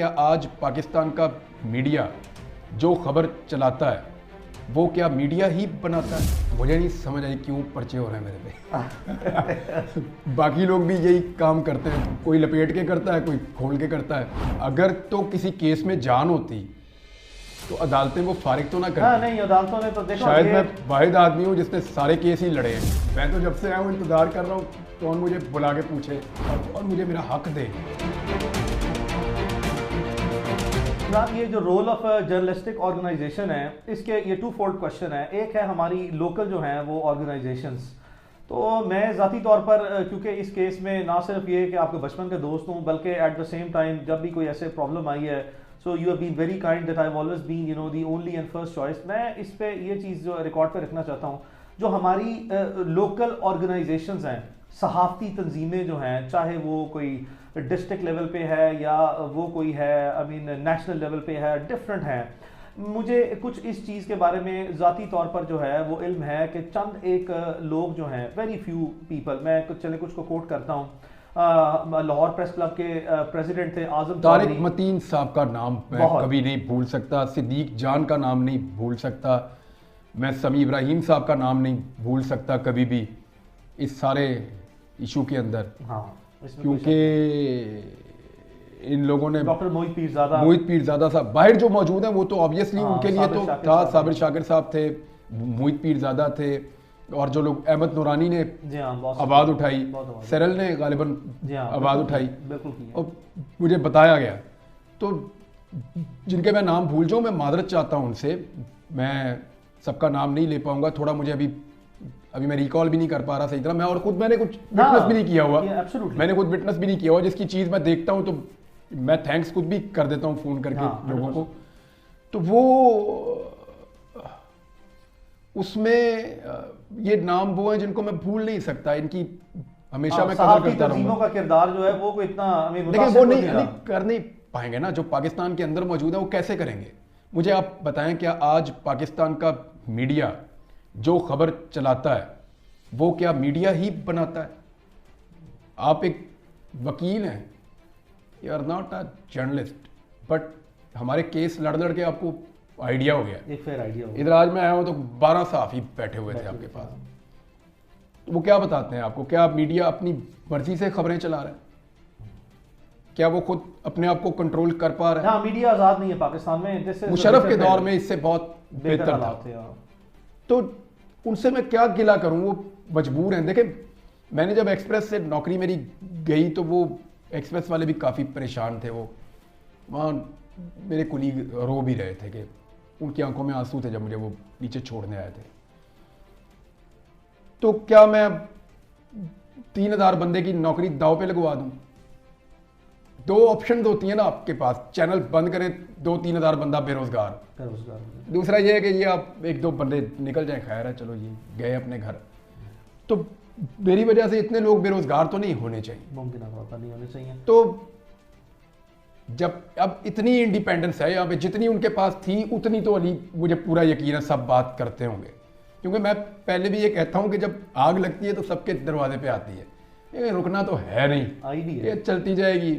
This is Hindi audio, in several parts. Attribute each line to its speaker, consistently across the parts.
Speaker 1: क्या आज पाकिस्तान का मीडिया जो खबर चलाता है वो क्या मीडिया ही बनाता है? मुझे नहीं समझ आई क्यों पर्चे हो रहे हैं मेरे पे। बाकी लोग भी यही काम करते हैं, कोई लपेट के करता है, कोई खोल के करता है। अगर तो किसी केस में जान होती तो अदालतें वो फारिग तो ना करती।
Speaker 2: नहीं, अदालतों ने तो देखो,
Speaker 1: शायद मैं वाहिद आदमी हूँ जिसने सारे केस ही लड़े हैं। मैं तो जब से आया हूँ इंतजार कर रहा हूँ कौन मुझे बुला के पूछे और मुझे मेरा हक दे।
Speaker 2: ये जो रोल ऑफ जर्नलिस्टिक ऑर्गेनाइजेशन है, इसके ये टू फोल्ड क्वेश्चन है। एक है हमारी लोकल जो हैं वो ऑर्गेनाइजेशंस। तो मैं ज़ाती तौर पर क्योंकि इस केस में ना सिर्फ ये कि आपके बचपन के दोस्त हूँ, बल्कि एट द सेम टाइम जब भी कोई ऐसे प्रॉब्लम आई है, so you have been very kind that I have always been you know the only and first choice. मैं इस पे ये चीज़ जो रिकॉर्ड पे रखना चाहता हूँ, जो हमारी लोकल ऑर्गेनाइजेशंस हैं, सहाफ़ती तंजीमें जो हैं, चाहे वो कोई डिस्ट्रिक्ट लेवल पे है या वो कोई है आई मीन नेशनल लेवल पे है, डिफरेंट है। मुझे कुछ इस चीज़ के बारे में ज़ाती तौर पर जो है वो इल्म है कि चंद एक लोग जो हैं, वेरी फ्यू पीपल, मैं कुछ को कोट करता हूँ। लाहौर प्रेस क्लब के प्रेसिडेंट थे आजम
Speaker 1: तारिक मतीन साहब का नाम मैं कभी नहीं भूल सकता, सिद्दीक जान का नाम नहीं भूल सकता, मैं समी इब्राहिम साहब का नाम नहीं भूल सकता कभी भी इस सारे इशू के अंदर।
Speaker 2: हाँ,
Speaker 1: क्योंकि इन लोगों ने
Speaker 2: डॉक्टर मोहित
Speaker 1: पीरजादा साहब बाहर जो मौजूद हैं वो तो ऑब्वियसली उनके लिए तो था, साबिर शाकिर साहब थे, मोहित पीरजादा थे, और जो लोग अहमद नूरानी ने आवाज़ उठाई, सरल ने गालिबन आवाज़ उठाई और मुझे बताया गया। तो जिनके मैं नाम भूल जाऊँ मैं मादरत चाहता हूँ उनसे, मैं सबका नाम नहीं ले पाऊंगा, थोड़ा मुझे अभी मैं रिकॉल भी नहीं कर पा रहा सही तरह। मैं और खुद मैंने कुछ विटनेस भी नहीं किया हुआ, मैंने खुद विटनेस भी नहीं किया हुआ। जिसकी चीज़ मैं देखता हूँ तो मैं थैंक्स खुद भी कर देता हूँ फ़ोन करके लोगों को। तो वो उसमें ये नाम वो हैं जिनको मैं भूल नहीं सकता, इनकी हमेशा मैं कदर करता रहूंगा।
Speaker 2: का किरदार जो है वो कोई इतना
Speaker 1: लेकिन वो नहीं कर नहीं पाएंगे ना, जो पाकिस्तान के अंदर मौजूद है वो कैसे करेंगे? मुझे आप बताएं, क्या आज पाकिस्तान का मीडिया जो खबर चलाता है वो क्या मीडिया ही बनाता है? आप एक वकील हैं, you are not a journalist, but हमारे केस लड़ लड़ के आपको आइडिया हो गया,
Speaker 2: एक फेयर आइडिया हो गया।
Speaker 1: इधर आज मैं आया हूं तो 12 सहाफ़ी बैठे हुए थे आपके पास, तो वो क्या बताते हैं आपको? क्या मीडिया अपनी मर्जी से खबरें चला रहा है? क्या वो खुद अपने आप को कंट्रोल कर पा रहा है?
Speaker 2: हाँ, मीडिया आज़ाद नहीं है पाकिस्तान में।
Speaker 1: मुशर्रफ के दौर में इससे बहुत बेहतर था। तो उनसे मैं क्या गिला करूं, वो मजबूर हैं। देखें, मैंने जब एक्सप्रेस से नौकरी मेरी गई तो वो एक्सप्रेस वाले भी काफ़ी परेशान थे। वो वहाँ मेरे कुलीग रो भी रहे थे कि उनकी आंखों में आंसू थे जब मुझे वो नीचे छोड़ने आए थे। तो क्या मैं 3000 बंदे की नौकरी दाव पे लगवा दूं? दो ऑप्शन होती है ना आपके पास, चैनल बंद करें, 2-3 हज़ार बंदा बेरोजगार, दूसरा ये है कि ये आप 1-2 बंदे निकल जाए, खैर है, चलो ये गए अपने घर। तो मेरी वजह से इतने लोग बेरोजगार तो नहीं होने चाहिए,
Speaker 2: मुमकिन नहीं होने चाहिए।
Speaker 1: तो जब अब इतनी इंडिपेंडेंस है यहाँ पे, जितनी उनके पास थी उतनी तो अली मुझे पूरा यकीन है सब बात करते होंगे। क्योंकि मैं पहले भी ये कहता हूँ कि जब आग लगती है तो सबके दरवाजे पे आती है, ये रुकना तो है नहीं, ये चलती जाएगी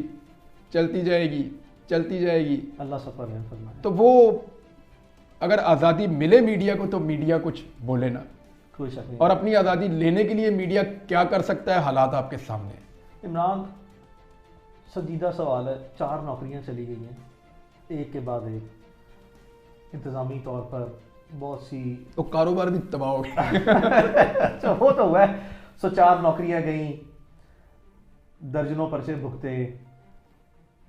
Speaker 1: चलती जाएगी चलती जाएगी,
Speaker 2: अल्लाह सफर है फरमाए।
Speaker 1: तो वो अगर आज़ादी मिले मीडिया को तो मीडिया कुछ बोले ना,
Speaker 2: कोई शक नहीं।
Speaker 1: और अपनी आज़ादी लेने के लिए मीडिया क्या कर सकता है, हालात आपके सामने।
Speaker 2: इमरान, संजीदा सवाल है, 4 नौकरियां चली गई हैं एक के बाद एक, इंतज़ामी तौर पर बहुत सी,
Speaker 1: तो कारोबार भी तबाह हो गया।
Speaker 2: अच्छा, वो तो हुआ है। 4 नौकरियां गई, दर्जनों पर्चे भुगते,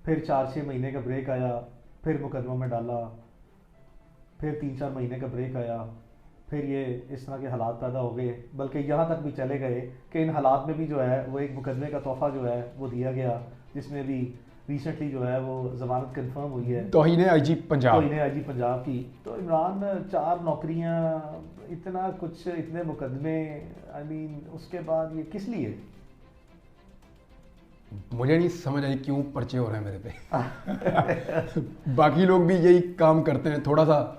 Speaker 2: फिर 4-6 महीने का ब्रेक आया, फिर मुकदमों में डाला, फिर 3-4 महीने का ब्रेक आया, फिर ये इस तरह के हालात पैदा हो गए, बल्कि यहाँ तक भी चले गए कि इन हालात में भी जो है वो एक मुकदमे का तोहफा जो है वो दिया गया, जिसमें भी रिसेंटली जो है वो ज़मानत कंफर्म हुई है,
Speaker 1: तौहीन आईजी
Speaker 2: पंजाब की। तो इमरान, 4 नौकरियाँ, इतना कुछ, इतने मुकदमे, आई मीन उसके बाद ये किस लिए?
Speaker 1: मुझे नहीं समझ आई क्यों पर्चे हो रहे हैं मेरे पे। बाकी लोग भी यही काम करते हैं, थोड़ा सा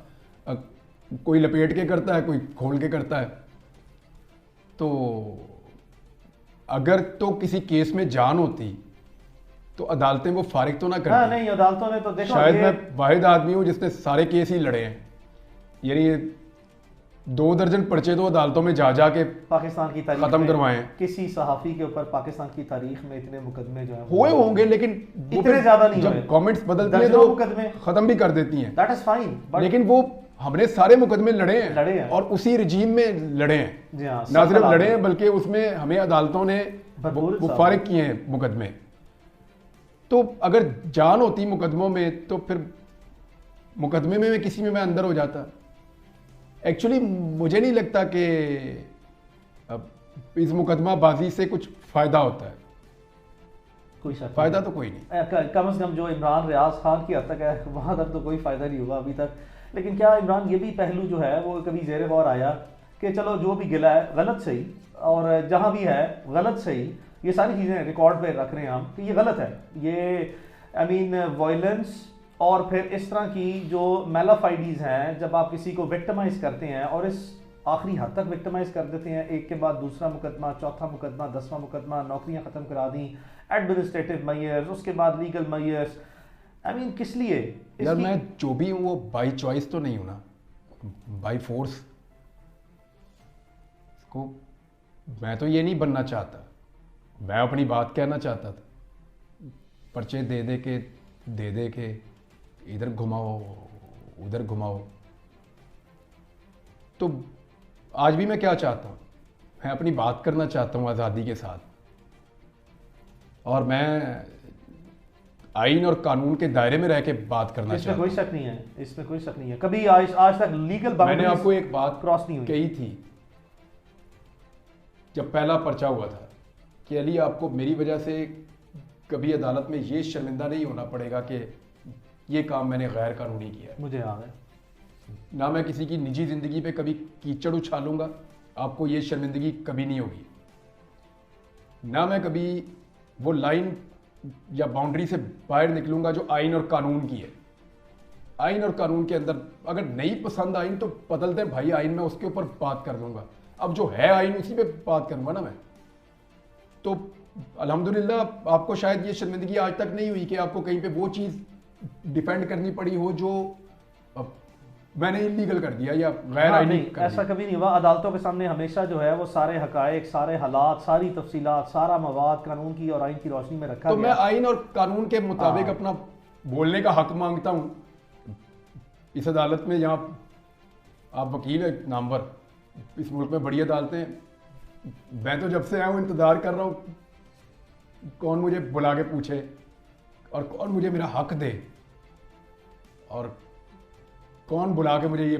Speaker 1: कोई लपेट के करता है, कोई खोल के करता है। तो अगर तो किसी केस में जान होती तो अदालतें वो फारिग तो ना करती।
Speaker 2: हाँ, नहीं, अदालतों ने तो देखो,
Speaker 1: शायद मैं वाहिद आदमी हूँ जिसने सारे केस ही लड़े हैं, यानी 2 दर्जन पर्चे तो अदालतों में जा के
Speaker 2: पाकिस्तान की तारीख
Speaker 1: खत्म करवाए हैं।
Speaker 2: किसी सहाफी के ऊपर पाकिस्तान की तारीख में इतने मुकदमे जो है
Speaker 1: हुए होंगे, लेकिन
Speaker 2: इतने ज्यादा नहीं,
Speaker 1: जब गवर्नमेंट्स बदलती है तो मुकदमे खत्म भी कर देती हैं,
Speaker 2: दैट इज फाइन,
Speaker 1: लेकिन वो हमने सारे मुकदमे लड़े हैं और उसी रजीम में लड़े हैं, ना सिर्फ लड़े हैं बल्कि उसमें हमें अदालतों ने वो फारिग किए हैं मुकदमे। तो अगर जान होती मुकदमों में तो फिर मुकदमे में किसी में मैं अंदर हो जाता। एक्चुअली मुझे नहीं लगता कि इस मुकदमाबाजी से कुछ फायदा होता है,
Speaker 2: कोई
Speaker 1: फायदा तो कोई नहीं।
Speaker 2: कम से कम जो इमरान रियाज खान की हद तक है वहां तक तो कोई फायदा नहीं हुआ अभी तक। लेकिन क्या इमरान ये भी पहलू जो है वो कभी ज़ेरे गौर आया कि चलो जो भी गिला है गलत सही, और जहां भी है गलत सही, ये सारी चीज़ें रिकॉर्ड पे रख रहे हैं हम कि ये गलत है, ये आई मीन वायलेंस और फिर इस तरह की जो मेलाफाइडीज हैं, जब आप किसी को विक्टिमाइज करते हैं और इस आखिरी हद तक विक्टिमाइज कर देते हैं, एक के बाद दूसरा मुकदमा, चौथा मुकदमा, 10वां मुकदमा, नौकरियां ख़त्म करा दी, एडमिनिस्ट्रेटिव मेयर्स, उसके बाद लीगल मेयर्स, आई मीन किस लिए?
Speaker 1: यार मैं जो भी हूँ वो बाई चॉइस तो नहीं हूँ ना, बाई फोर्स। को मैं तो ये नहीं बनना चाहता, मैं अपनी बात कहना चाहता था, पर्चे दे के इधर घुमाओ उधर घुमाओ। तो आज भी मैं क्या चाहता हूँ, मैं अपनी बात करना चाहता हूँ आज़ादी के साथ, और मैं आइन और कानून के दायरे में रह के बात करना चाहता हूँ।
Speaker 2: कोई शक नहीं है, इसमें कोई शक नहीं है। कभी आज तक लीगल
Speaker 1: मैंने आपको एक बात
Speaker 2: क्रॉस नहीं हुई
Speaker 1: कही थी जब पहला पर्चा हुआ था कि अली आपको मेरी वजह से कभी अदालत में ये शर्मिंदा नहीं होना पड़ेगा कि ये काम मैंने गैर कानूनी किया।
Speaker 2: मुझे याद है,
Speaker 1: ना मैं किसी की निजी ज़िंदगी पे कभी कीचड़ उछालूंगा, आपको ये शर्मिंदगी कभी नहीं होगी, ना मैं कभी वो लाइन या बाउंड्री से बाहर निकलूंगा जो आइन और कानून की है। आइन और कानून के अंदर अगर नहीं पसंद आइन तो बदल दें भाई आइन, में उसके ऊपर बात कर दूंगा। अब जो है आइन उसी पे बात करूंगा ना मैं। तो अल्हम्दुलिल्लाह आपको शायद ये शर्मिंदगी आज तक नहीं हुई कि आपको कहीं पे वो चीज़ डिफेंड करनी पड़ी हो जो मैंने इलीगल कर दिया या गैर आईनी कर दिया।
Speaker 2: ऐसा कभी नहीं हुआ। अदालतों के सामने हमेशा जो है वो सारे हकायक, सारे हालात, सारी तफसीलात, सारा मवाद कानून की और आइन की रोशनी में रखा
Speaker 1: तो मैं आइन और कानून के मुताबिक अपना बोलने का हक मांगता हूँ इस अदालत में। यहाँ आप वकील है नामवर, इस मुल्क में बड़ी अदालतें हैं, मैं तो जब से आया हूँ इंतज़ार कर रहा हूँ कौन मुझे बुला के पूछे और कौन मुझे मेरा हक दे, और कौन बुला के मुझे ये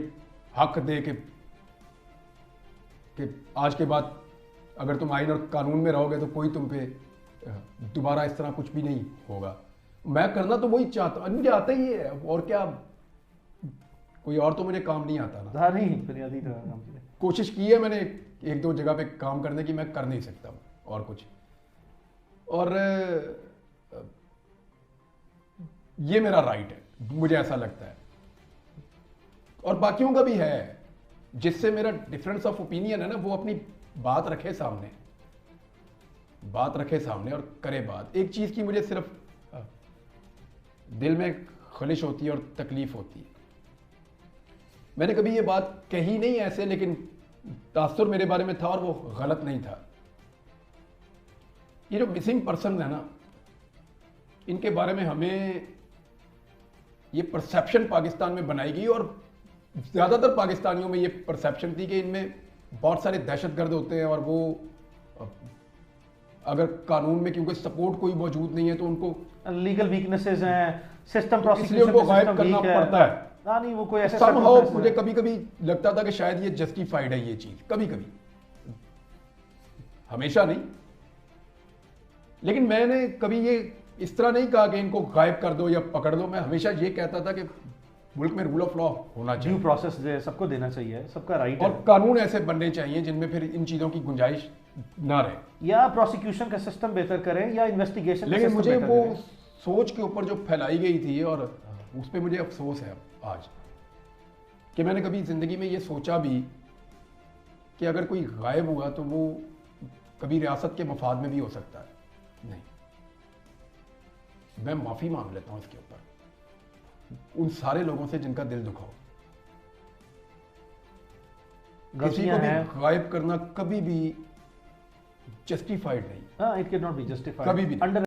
Speaker 1: हक दे कि आज के बाद अगर तुम आइन और कानून में रहोगे तो कोई तुम पे दोबारा इस तरह कुछ भी नहीं होगा। मैं करना तो वही चाहता हूँ, मुझे आता ही है, और क्या कोई और तो मुझे काम नहीं आता ना।
Speaker 2: नहीं, बुनियादी
Speaker 1: कोशिश की है मैंने एक दो जगह पे काम करने की, मैं कर नहीं सकता हूँ और कुछ। और ये मेरा राइट है, मुझे ऐसा लगता है, और बाकियों का भी है। जिससे मेरा डिफरेंस ऑफ ओपिनियन है ना, वो अपनी बात रखे सामने, बात रखे सामने और करे बात। एक चीज़ की मुझे सिर्फ दिल में खलिश होती है और तकलीफ होती है। मैंने कभी ये बात कही नहीं ऐसे, लेकिन तासुर मेरे बारे में था और वो गलत नहीं था। ये जो मिसिंग पर्सन है ना, इनके बारे में हमें ये परसेप्शन पाकिस्तान में बनाई गई, और ज़्यादातर पाकिस्तानियों में ये परसेप्शन थी कि इनमें बहुत सारे दहशतगर्द होते हैं, और वो अगर कानून में क्योंकि सपोर्ट कोई मौजूद नहीं है तो उनको
Speaker 2: लीगल वीकनेसेस हैं, सिस्टम
Speaker 1: प्रोसिक्यूशन उनको गायब करना पड़ता है।
Speaker 2: नहीं, वो कोई ऐसे
Speaker 1: समहाउ मुझे कभी कभी लगता था कि शायद ये जस्टिफाइड है ये चीज़, कभी कभी, हमेशा नहीं। लेकिन मैंने कभी ये इस तरह नहीं कहा कि इनको गायब कर दो या पकड़ दो। मैं हमेशा ये कहता था कि मुल्क में रूल ऑफ लॉ होना चाहिए,
Speaker 2: ड्यू प्रोसेस सबको देना चाहिए, सबका राइट है,
Speaker 1: और कानून ऐसे बनने चाहिए जिनमें फिर इन चीज़ों की गुंजाइश ना रहे,
Speaker 2: या प्रोसिक्यूशन का सिस्टम बेहतर करें या इन्वेस्टिगेशन।
Speaker 1: लेकिन मुझे वो सोच के ऊपर जो फैलाई गई थी, और उस पर मुझे अफसोस है आज कि मैंने कभी ज़िंदगी में ये सोचा भी कि अगर कोई गायब हुआ तो वो कभी रियासत के मफाद में भी हो सकता है। नहीं, मैं माफी मांग लेता हूं इसके ऊपर उन सारे लोगों से जिनका दिल दुखा हो। किसी को भी गायब करना कभी भी जस्टिफाइड नहीं।
Speaker 2: It can not be justified
Speaker 1: कभी भी नहीं।